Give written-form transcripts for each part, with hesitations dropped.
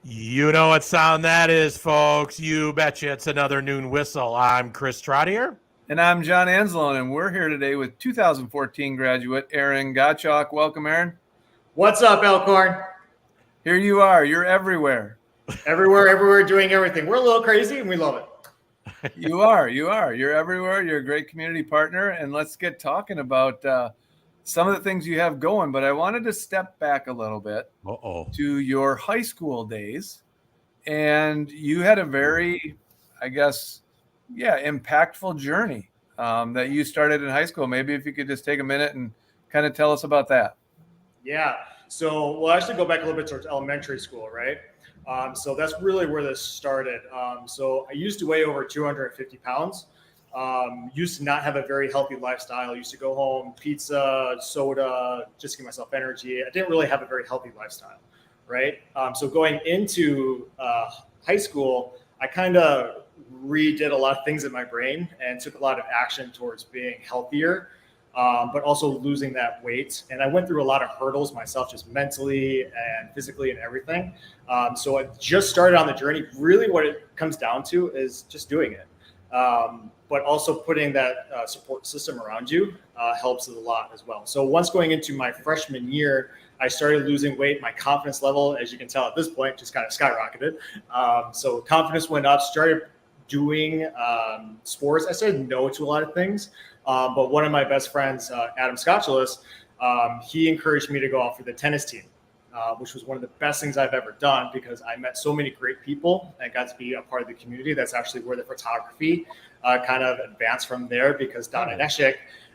You know what sound that is, folks. You betcha it's another Noon Whistle. I'm Chris Trottier. And I'm John Anzalone, and we're here today with 2014 graduate Aaron Gottschalk. Welcome, Aaron. What's up, Elkhorn? Here you are. You're everywhere. Everywhere, doing everything. We're a little crazy, and we love it. You are. You're everywhere. You're a great community partner, and let's get talking about some of the things you have going. But I wanted to step back a little bit to your high school days, and you had a very, impactful journey that you started in high school. Maybe if you could just take a minute and kind of tell us about that. Yeah. So we'll actually go back a little bit towards elementary school, right? So that's really where this started. So I used to weigh over 250 pounds. Used to not have a very healthy lifestyle. Used to go home, pizza, soda, just to give myself energy. I didn't really have a very healthy lifestyle, right? So going into high school, I kind of redid a lot of things in my brain and took a lot of action towards being healthier, but also losing that weight. And I went through a lot of hurdles myself, just mentally and physically and everything. So I just started on the journey. Really what it comes down to is just doing it. But also putting that support system around you helps a lot as well. So once going into my freshman year, I started losing weight. My confidence level, as you can tell at this point, just kind of skyrocketed. So confidence went up, started doing sports. I said no to a lot of things, but one of my best friends, Adam Scotchalis, he encouraged me to go out for the tennis team, which was one of the best things I've ever done because I met so many great people and got to be a part of the community. That's actually where the photography kind of advanced from there because Donna Neshik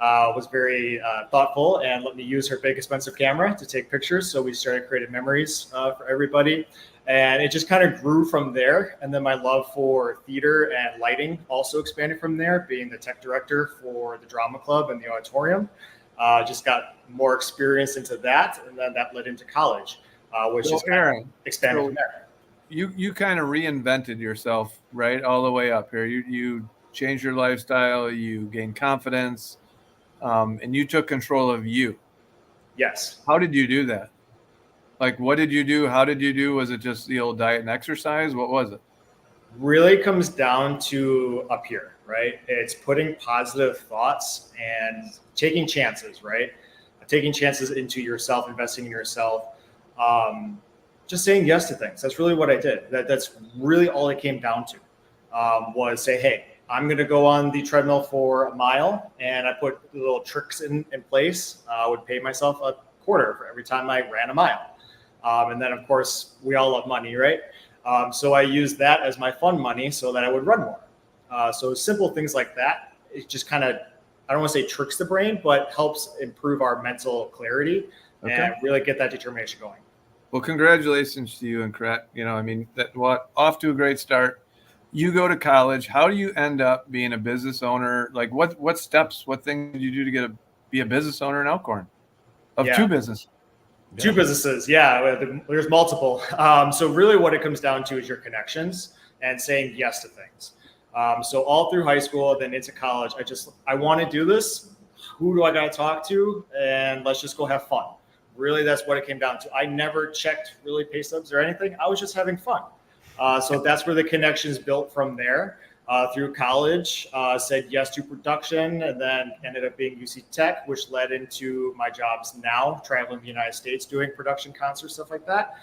was very thoughtful and let me use her big expensive camera to take pictures. So we started creating memories for everybody. And it just kind of grew from there. And then my love for theater and lighting also expanded from there, being the tech director for the drama club and the auditorium. Just got more experience into that. And then that led into college, which is kind of expanded from there. You kind of reinvented yourself, right? All the way up here. You changed your lifestyle, you gained confidence, and you took control of you. Yes. How did you do that? Like, what did you do? How did you do? Was it just the old diet and exercise? What was it? Really comes down to up here, right? It's putting positive thoughts and taking chances, right? Taking chances into yourself, investing in yourself, just saying yes to things. That's really what I did. That's really all it came down to, was say, hey, I'm going to go on the treadmill for a mile, and I put little tricks in place. I would pay myself a quarter for every time I ran a mile. And then, of course, we all love money, right? So I used that as my fun money so that I would run more. So simple things like that, it just kind of, I don't want to say tricks the brain, but helps improve our mental clarity and really get that determination going. Well, congratulations to you and off to a great start. You go to college. How do you end up being a business owner? Like what steps, what things did you do to be a business owner in Elkhorn of two businesses? Two businesses. Yeah, there's multiple. So really what it comes down to is your connections and saying yes to things. So all through high school, then into college, I want to do this. Who do I got to talk to? And let's just go have fun. Really, that's what it came down to. I never checked really pay stubs or anything. I was just having fun. So that's where the connections built from there. Through college, said yes to production, and then ended up being UC Tech, which led into my jobs now, traveling the United States, doing production concerts, stuff like that,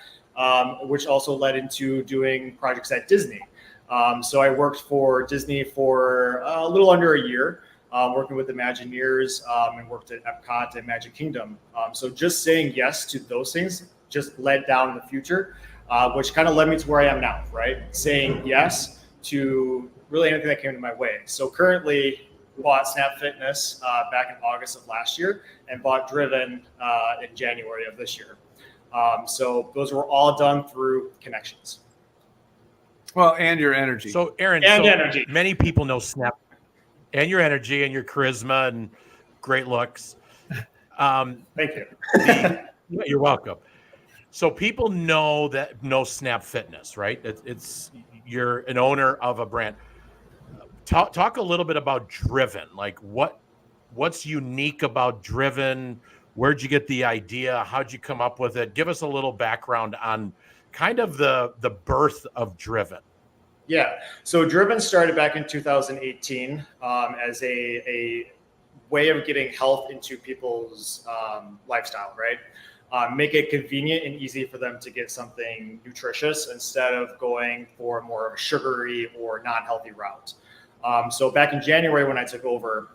which also led into doing projects at Disney. So I worked for Disney for a little under a year, working with Imagineers, and worked at Epcot and Magic Kingdom. So just saying yes to those things just led down in the future, which kind of led me to where I am now, right? Saying yes to really anything that came to my way. So currently bought Snap Fitness back in August of last year and bought Driven in January of this year. So those were all done through connections. Well, and your energy. So Aaron, energy. Many people know Snap and your energy and your charisma and great looks. Thank you. You're welcome. So people know Snap Fitness, right? It's you're an owner of a brand. Talk a little bit about Driven. Like what's unique about Driven? Where'd you get the idea? How'd you come up with it? Give us a little background on kind of the birth of Driven. Yeah. So Driven started back in 2018 as a way of getting health into people's lifestyle, right? Make it convenient and easy for them to get something nutritious instead of going for more of a sugary or non-healthy route. So back in January when I took over,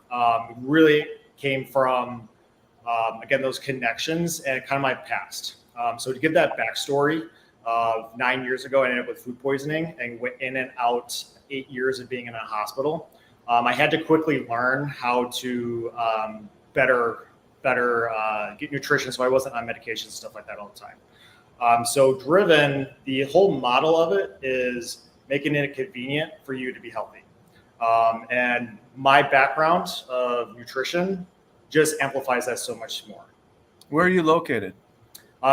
really came from, again, those connections and kind of my past. So to give that backstory, 9 years ago, I ended up with food poisoning and went in and out 8 years of being in a hospital. I had to quickly learn how to better get nutrition, so I wasn't on medication and stuff like that all the time. So Driven, the whole model of it is making it convenient for you to be healthy. And my background of nutrition just amplifies that so much more. Where are you located?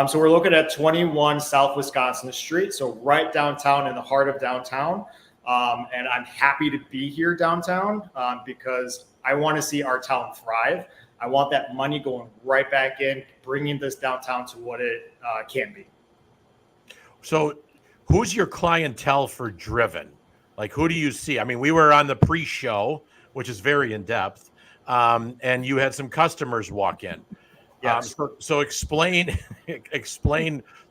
So we're located at 21 South Wisconsin Street, so right downtown in the heart of downtown. And I'm happy to be here downtown because I want to see our town thrive. I want that money going right back in, bringing this downtown to what it can be. So who's your clientele for Driven? Like, who do you see? I mean, we were on the pre-show, which is very in-depth, and you had some customers walk in. Yes. So explain,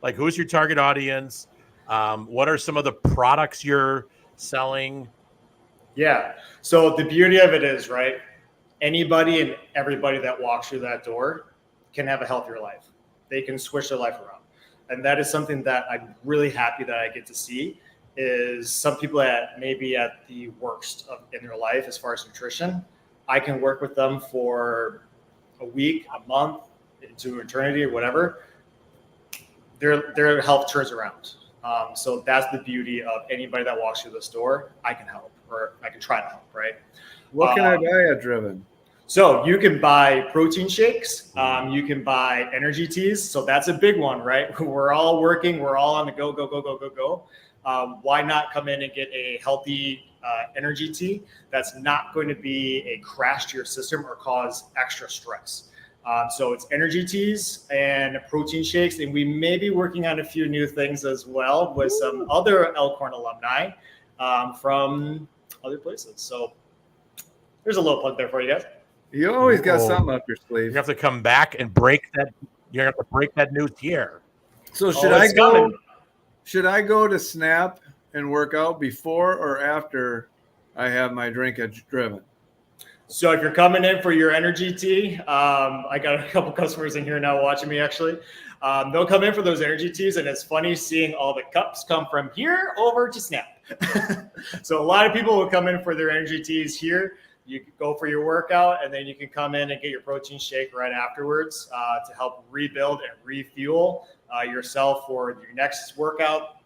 like, who's your target audience? What are some of the products you're selling? Yeah. So the beauty of it is, right, anybody and everybody that walks through that door can have a healthier life. They can switch their life around. And that is something that I'm really happy that I get to see, is some people that may be at the worst in their life as far as nutrition. I can work with them for a week, a month, into eternity or whatever. Their health turns around. So that's the beauty of anybody that walks through this door. I can help, or I can try to help, right? What can I buy at Driven? So you can buy protein shakes. You can buy energy teas. So that's a big one, right? We're all working. We're all on the go. Why not come in and get a healthy energy tea that's not going to be a crash to your system or cause extra stress? So it's energy teas and protein shakes. And we may be working on a few new things as well with some other Elkhorn alumni from other places. So there's a little plug there for you guys. You always got something up your sleeve. You have to come back and break that. You have to break that news here. So should I go to Snap and work out before or after I have my drink at Driven? So if you're coming in for your energy tea, I got a couple customers in here now watching me actually. They'll come in for those energy teas, and it's funny seeing all the cups come from here over to Snap. So a lot of people will come in for their energy teas here. You can go for your workout, and then you can come in and get your protein shake right afterwards to help rebuild and refuel yourself for your next workout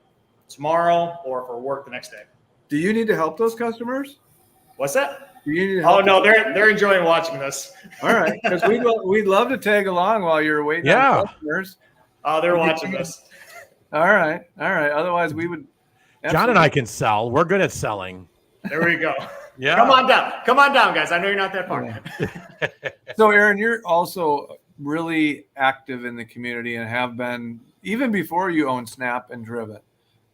tomorrow or for work the next day. Do you need to help those customers? What's that? Do you need to help they're enjoying watching this. All right, because we'd love to tag along while you're waiting on customers. Oh, they're watching this. All right. Otherwise, we would. John and I can sell. We're good at selling. There we go. Yeah. Come on down, guys. I know you're not that far. Yeah. So, Aaron, you're also really active in the community and have been even before you owned Snap and Driven.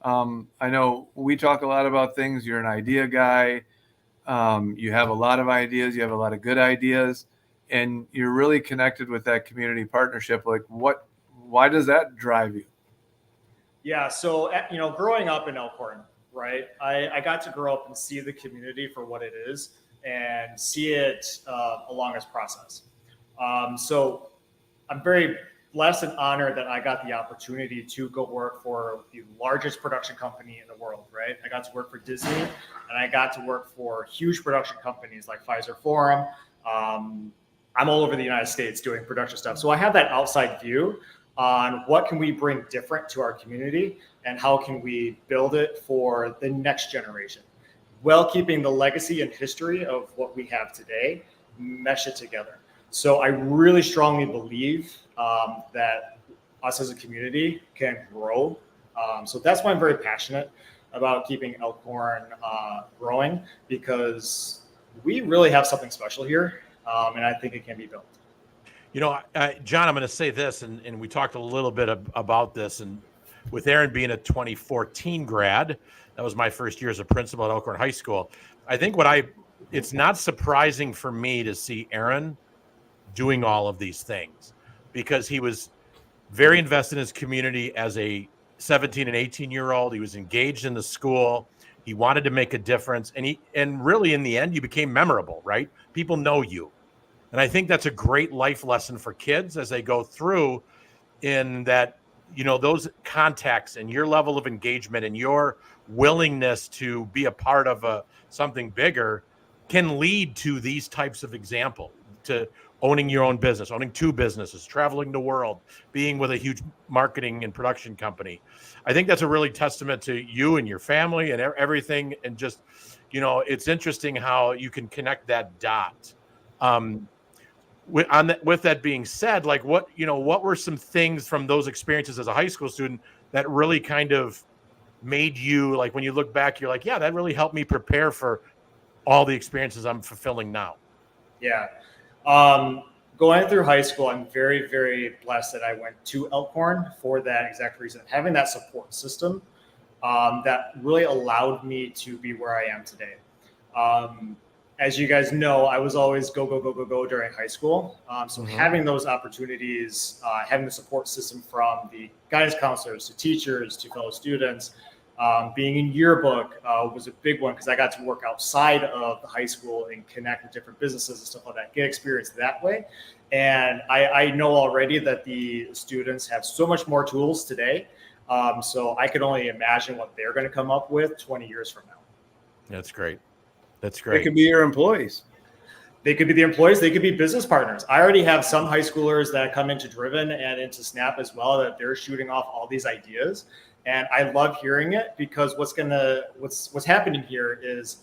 I know we talk a lot about things. You're an idea guy. You have a lot of ideas. You have a lot of good ideas, and you're really connected with that community partnership. Like, why does that drive you? Yeah. So, growing up in Elkhorn, right, I got to grow up and see the community for what it is and see it along its process. So I'm very blessed and honored that I got the opportunity to go work for the largest production company in the world, right? I got to work for Disney, and I got to work for huge production companies like Pfizer Forum. I'm all over the United States doing production stuff. So I have that outside view on what can we bring different to our community and how can we build it for the next generation, while keeping the legacy and history of what we have today, mesh it together. So I really strongly believe that us as a community can grow. So that's why I'm very passionate about keeping Elkhorn growing, because we really have something special here, and I think it can be built. John, I'm going to say this, and we talked a little bit about this, and with Aaron being a 2014 grad, that was my first year as a principal at Elkhorn High School. I think it's not surprising for me to see Aaron doing all of these things, because he was very invested in his community as a 17 and 18-year-old. He was engaged in the school. He wanted to make a difference. And really, in the end, you became memorable, right? People know you. And I think that's a great life lesson for kids as they go through, in that, those contacts and your level of engagement and your willingness to be a part of something bigger can lead to these types of examples, to owning your own business, owning two businesses, traveling the world, being with a huge marketing and production company. I think that's a really testament to you and your family and everything. And just, it's interesting how you can connect that dot. With that being said, like what were some things from those experiences as a high school student that really kind of made you, like, when you look back, you're like, yeah, that really helped me prepare for all the experiences I'm fulfilling now? Yeah. Going through high school, I'm very, very blessed that I went to Elkhorn for that exact reason. Having that support system that really allowed me to be where I am today. As you guys know, I was always go during high school. So having those opportunities, having the support system from the guidance counselors to teachers to fellow students, being in yearbook was a big one, because I got to work outside of the high school and connect with different businesses and stuff like that, get experience that way. And I know already that the students have so much more tools today. So I could only imagine what they're going to come up with 20 years from now. That's great. That's great. They could be your employees. They could be the employees. They could be business partners. I already have some high schoolers that come into Driven and into Snap as well, that they're shooting off all these ideas. And I love hearing it, because what's happening here is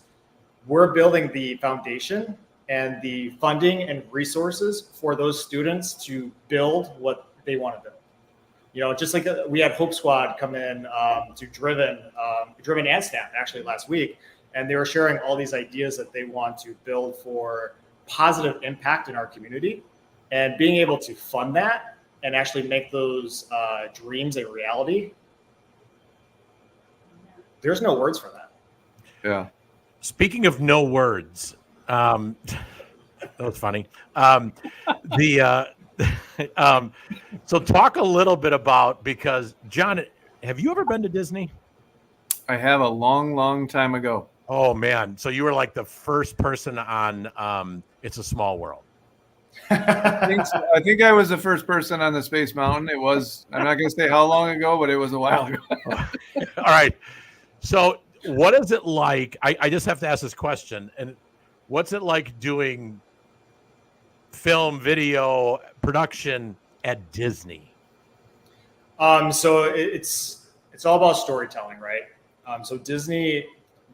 we're building the foundation and the funding and resources for those students to build what they want to build. Just like we had Hope Squad come in to Driven and Snap actually last week, and they were sharing all these ideas that they want to build for positive impact in our community, and being able to fund that and actually make those dreams a reality. There's no words for that. Yeah. Speaking of no words, that was funny. So talk a little bit about, because John, have you ever been to Disney? I have, a long, long time ago. Oh man. So you were like the first person on It's a Small World. I think I was the first person on the Space Mountain. It was, I'm not going to say how long ago, but it was a while ago. All right. So what is it like? I just have to ask this question. And what's it like doing film, video, production at Disney? So it's all about storytelling, right? So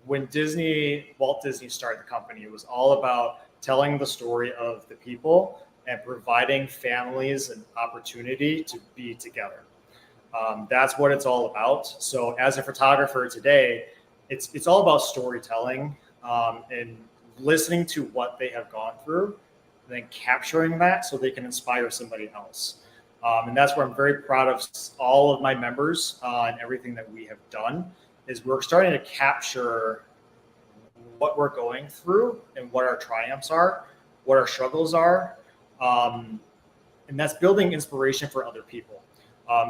when Walt Disney started the company, it was all about telling the story of the people and providing families an opportunity to be together. That's what it's all about. So as a photographer today, it's all about storytelling and listening to what they have gone through, and then capturing that so they can inspire somebody else. And that's where I'm very proud of all of my members and everything that we have done, is we're starting to capture what we're going through and what our triumphs are, what our struggles are. And that's building inspiration for other people.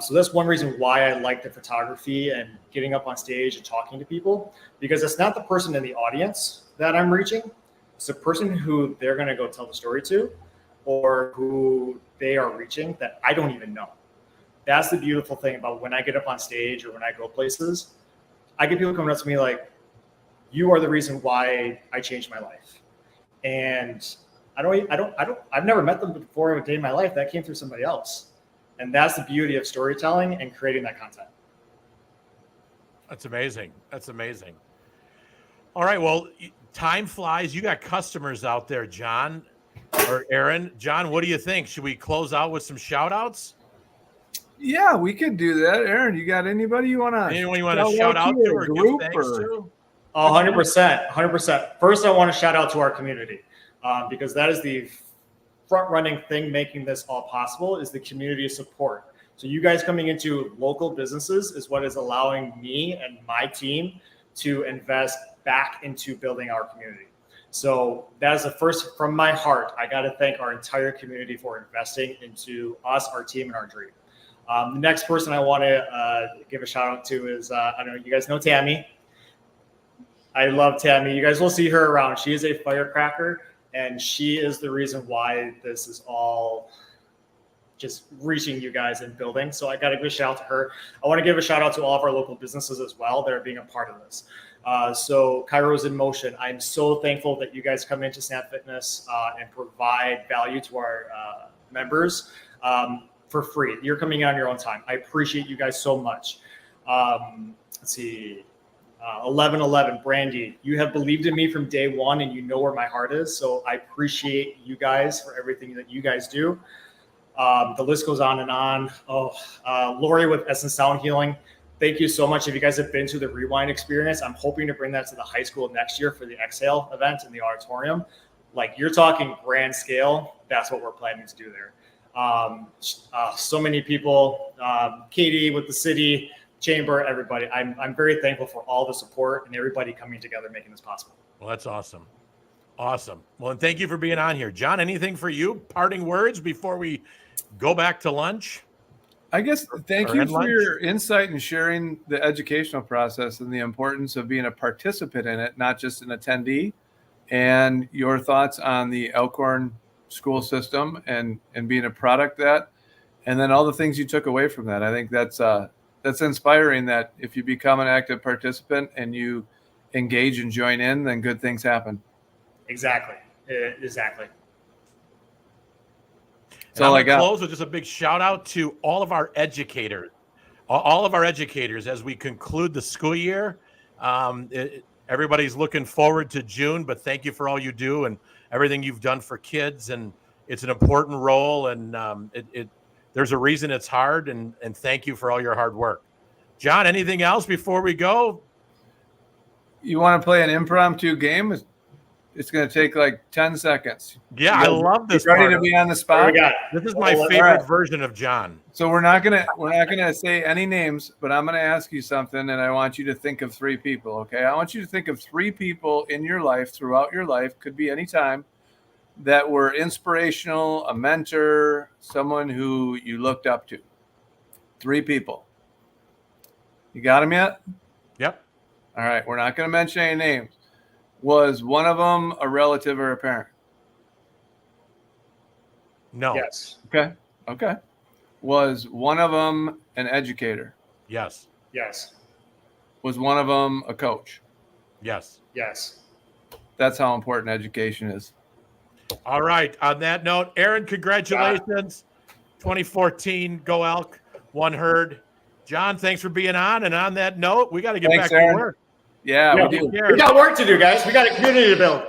So that's one reason why I like the photography and getting up on stage and talking to people, because it's not the person in the audience that I'm reaching. It's the person who they're going to go tell the story to, or who they are reaching that I don't even know. That's the beautiful thing about when I get up on stage or when I go places. I get people coming up to me like, you are the reason why I changed my life. And I've never met them before a day in my life. That came through somebody else. And that's the beauty of storytelling and creating that content. That's amazing. That's amazing. All right. Well, time flies. You got customers out there, John or Aaron. John, what do you think? Should we close out with some shout outs? Yeah, we could do that. Aaron, you got anybody you want to shout out to or give thanks to? 100%. First, I want to shout out to our community because that is the front running thing making this all possible, is the community support. So you guys coming into local businesses is what is allowing me and my team to invest back into building our community. So that is the first from my heart. I got to thank our entire community for investing into us, our team, and our dream. The next person I want to give a shout out to is, I don't know, you guys know Tammy. I love Tammy. You guys will see her around. She is a firecracker, and she is the reason why this is all just reaching you guys and building. So I got to give a shout out to her. I want to give a shout out to all of our local businesses as well that are being a part of this. So Kairos in Motion, I'm so thankful that you guys come into Snap Fitness and provide value to our members for free. You're coming in on your own time. I appreciate you guys so much. Let's see. 1111 Brandy, you have believed in me from day one, and you know where my heart is. So I appreciate you guys for everything that you guys do. The list goes on and on. Lori with Essence Sound Healing, thank you so much. If you guys have been to the Rewind experience, I'm hoping to bring that to the high school next year for the Exhale event in the auditorium. Like, you're talking grand scale. That's what we're planning to do there. So many people, Katie with the city, Chamber, everybody. I'm very thankful for all the support and everybody coming together, making this possible. Well, that's awesome. Awesome. Well, and thank you for being on here. John, anything for you? Parting words before we go back to lunch? I guess thank you for your insight and sharing the educational process and the importance of being a participant in it, not just an attendee, and your thoughts on the Elkhorn school system and being a product that, and then all the things you took away from that. I think that's inspiring, that if you become an active participant and you engage and join in, then good things happen. Exactly. So I'm going to close with just a big shout out to all of our educators, as we conclude the school year. Everybody's looking forward to June, but thank you for all you do and everything you've done for kids. And it's an important role, and there's a reason it's hard, and thank you for all your hard work. John, anything else before we go? You want to play an impromptu game? It's going to take like 10 seconds. Yeah, I love this. Ready to be on the spot? This is my favorite version of John. So we're not gonna say any names, but I'm gonna ask you something, and I want you to think of 3 people. Okay, I want you to think of 3 people in your life, throughout your life, could be any time, that were inspirational, a mentor, someone who you looked up to. 3 people. You got them yet? Yep. All right. We're not going to mention any names. Was one of them a relative or a parent? No. Yes. Okay. Was one of them an educator? Yes. Was one of them a coach? Yes. That's how important education is. All right. On that note, Aaron, congratulations. 2014, go Elk, 1 herd. John, thanks for being on. And on that note, we got to get back to work. Yeah, we do. We got work to do, guys. We got a community to build.